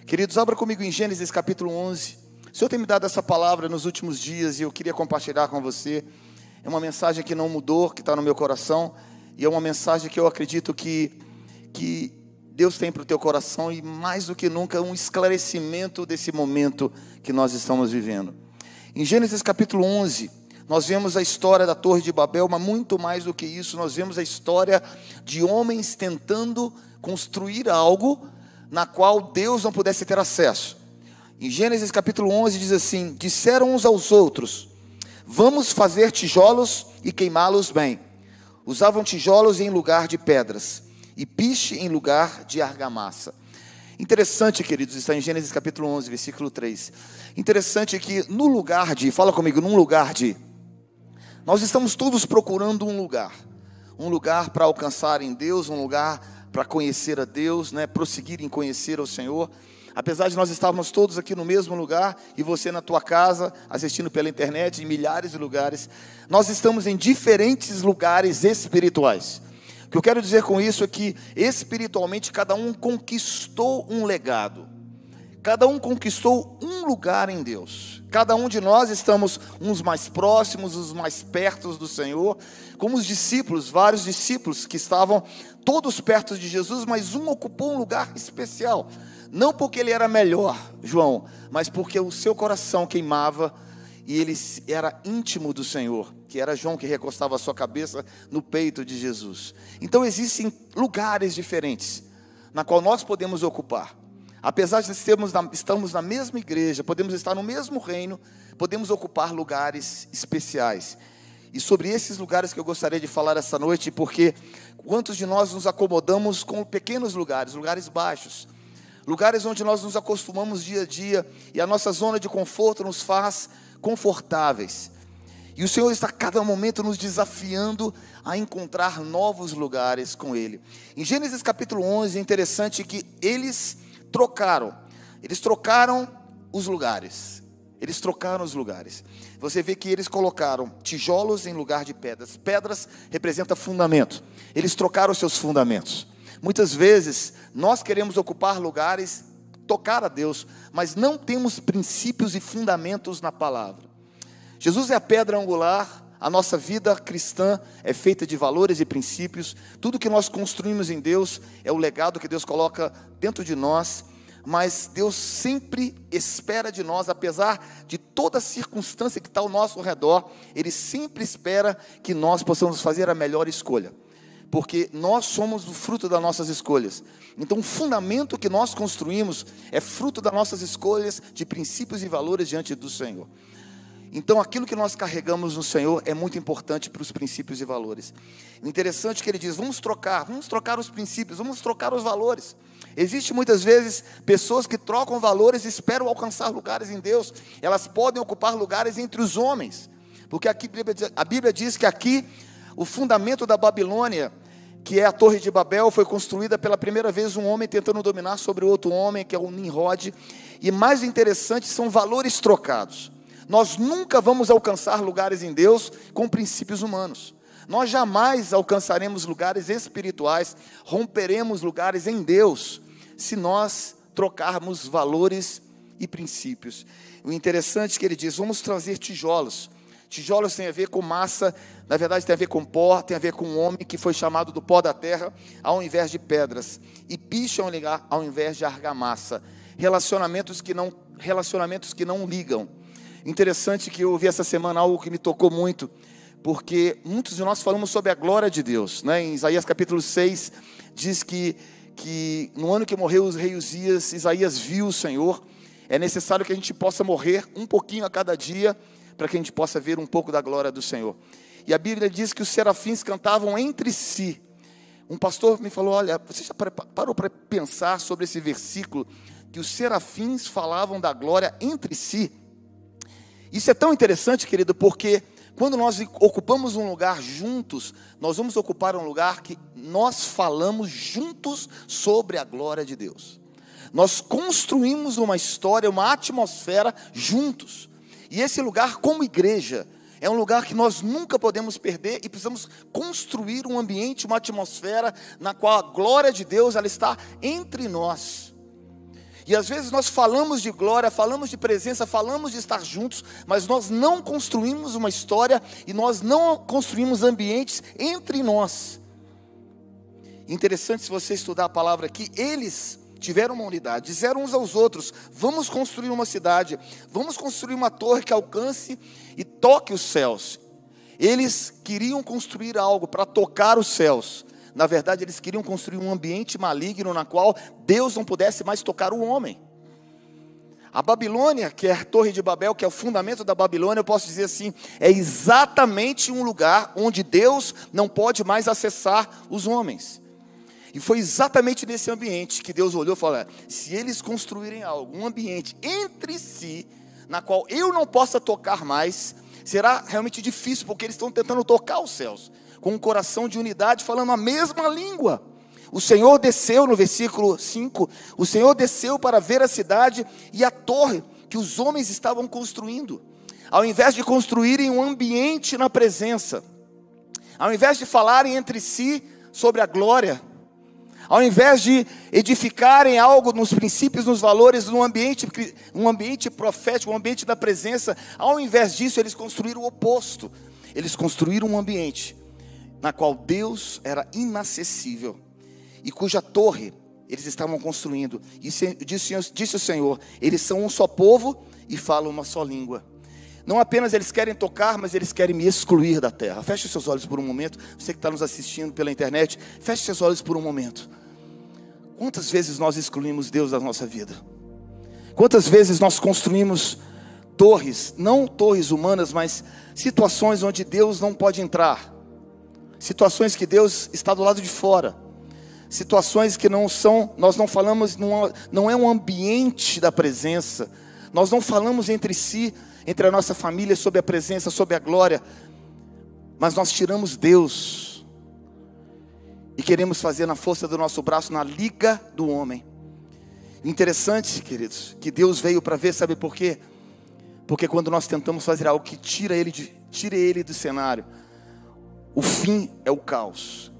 Queridos, abra comigo em Gênesis capítulo 11. O Senhor tem me dado essa palavra nos últimos dias e eu queria compartilhar com você. É uma mensagem que não mudou, que está no meu coração. E é uma mensagem que eu acredito que Deus tem para o teu coração. E mais do que nunca, um esclarecimento desse momento que nós estamos vivendo. Em Gênesis capítulo 11, nós vemos a história da Torre de Babel, mas muito mais do que isso, nós vemos a história de homens tentando construir algo na qual Deus não pudesse ter acesso. Em Gênesis capítulo 11 diz assim: disseram uns aos outros, vamos fazer tijolos e queimá-los bem. Usavam tijolos em lugar de pedras, e piche em lugar de argamassa. Interessante, queridos, está em Gênesis capítulo 11, versículo 3. Interessante que no lugar de, fala comigo, num lugar de, nós estamos todos procurando um lugar para alcançar em Deus, um lugar para conhecer a Deus, prosseguir em conhecer ao Senhor. Apesar de nós estarmos todos aqui no mesmo lugar, e você na tua casa, assistindo pela internet, em milhares de lugares, nós estamos em diferentes lugares espirituais. O que eu quero dizer com isso é que, espiritualmente, cada um conquistou um legado. Cada um conquistou um lugar em Deus. Cada um de nós estamos uns mais próximos, uns mais perto do Senhor, como os discípulos, vários discípulos que estavam todos perto de Jesus, mas um ocupou um lugar especial. Não porque ele era melhor, João, mas porque o seu coração queimava e ele era íntimo do Senhor, que era João que recostava a sua cabeça no peito de Jesus. Então existem lugares diferentes, na qual nós podemos ocupar. Apesar de estamos na mesma igreja, podemos estar no mesmo reino, podemos ocupar lugares especiais. E sobre esses lugares que eu gostaria de falar essa noite, porque quantos de nós nos acomodamos com pequenos lugares, lugares baixos, lugares onde nós nos acostumamos dia a dia, e a nossa zona de conforto nos faz confortáveis. E o Senhor está a cada momento nos desafiando a encontrar novos lugares com Ele. Em Gênesis capítulo 11, é interessante que eles trocaram os lugares. Eles trocaram os lugares. Você vê que eles colocaram tijolos em lugar de pedras. Pedras representam fundamento. Eles trocaram os seus fundamentos. Muitas vezes nós queremos ocupar lugares, tocar a Deus, mas não temos princípios e fundamentos na palavra. Jesus é a pedra angular. A nossa vida cristã é feita de valores e princípios. Tudo que nós construímos em Deus é o legado que Deus coloca dentro de nós. Mas Deus sempre espera de nós, apesar de toda circunstância que está ao nosso redor, Ele sempre espera que nós possamos fazer a melhor escolha. Porque nós somos o fruto das nossas escolhas. Então o fundamento que nós construímos é fruto das nossas escolhas de princípios e valores diante do Senhor. Então aquilo que nós carregamos no Senhor é muito importante para os princípios e valores. O interessante é que ele diz, vamos trocar os princípios, vamos trocar os valores. Existe muitas vezes pessoas que trocam valores e esperam alcançar lugares em Deus. Elas podem ocupar lugares entre os homens. Porque aqui a Bíblia diz que aqui o fundamento da Babilônia, que é a Torre de Babel, foi construída pela primeira vez um homem tentando dominar sobre outro homem, que é o Nimrod. E mais interessante são valores trocados. Nós nunca vamos alcançar lugares em Deus com princípios humanos. Nós jamais alcançaremos lugares espirituais, romperemos lugares em Deus, se nós trocarmos valores e princípios. O interessante é que ele diz, vamos trazer tijolos. Tijolos tem a ver com massa, na verdade tem a ver com pó, tem a ver com um homem que foi chamado do pó da terra, ao invés de pedras. E piche ao invés de argamassa. Relacionamentos que não ligam. Interessante que eu ouvi essa semana algo que me tocou muito, porque muitos de nós falamos sobre a glória de Deus, Em Isaías capítulo 6, diz que no ano que morreu o rei Uzias, Isaías viu o Senhor. É necessário que a gente possa morrer um pouquinho a cada dia, para que a gente possa ver um pouco da glória do Senhor. E a Bíblia diz que os serafins cantavam entre si. Um pastor me falou, olha, você já parou para pensar sobre esse versículo, que os serafins falavam da glória entre si? Isso é tão interessante, querido, porque quando nós ocupamos um lugar juntos, nós vamos ocupar um lugar que nós falamos juntos sobre a glória de Deus. Nós construímos uma história, uma atmosfera juntos. E esse lugar, como igreja, é um lugar que nós nunca podemos perder e precisamos construir um ambiente, uma atmosfera na qual a glória de Deus ela está entre nós. E às vezes nós falamos de glória, falamos de presença, falamos de estar juntos, mas nós não construímos uma história e nós não construímos ambientes entre nós. Interessante, se você estudar a palavra aqui, eles tiveram uma unidade, disseram uns aos outros: vamos construir uma cidade, vamos construir uma torre que alcance e toque os céus. Eles queriam construir algo para tocar os céus. Na verdade, eles queriam construir um ambiente maligno na qual Deus não pudesse mais tocar o homem. A Babilônia, que é a Torre de Babel, que é o fundamento da Babilônia, eu posso dizer assim, é exatamente um lugar onde Deus não pode mais acessar os homens. E foi exatamente nesse ambiente que Deus olhou e falou: se eles construírem algo, um ambiente entre si, na qual eu não possa tocar mais, será realmente difícil, porque eles estão tentando tocar os céus, com um coração de unidade, falando a mesma língua. O Senhor desceu, no versículo 5, o Senhor desceu para ver a cidade e a torre que os homens estavam construindo. Ao invés de construírem um ambiente na presença, ao invés de falarem entre si sobre a glória, ao invés de edificarem algo nos princípios, nos valores, um ambiente profético, um ambiente da presença, ao invés disso, eles construíram o oposto. Eles construíram um ambiente na qual Deus era inacessível e cuja torre eles estavam construindo. E disse o Senhor: eles são um só povo e falam uma só língua. Não apenas eles querem tocar, mas eles querem me excluir da terra. Feche seus olhos por um momento. Você que está nos assistindo pela internet, feche seus olhos por um momento. Quantas vezes nós excluímos Deus da nossa vida? Quantas vezes nós construímos torres, não torres humanas, mas situações onde Deus não pode entrar, situações que Deus está do lado de fora, situações que não são, nós não falamos, não é um ambiente da presença, nós não falamos entre si, entre a nossa família, sobre a presença, sobre a glória, mas nós tiramos Deus e queremos fazer na força do nosso braço, na liga do homem. Interessante, queridos, que Deus veio para ver, sabe por quê? Porque quando nós tentamos fazer algo que tire ele do cenário, o fim é o caos.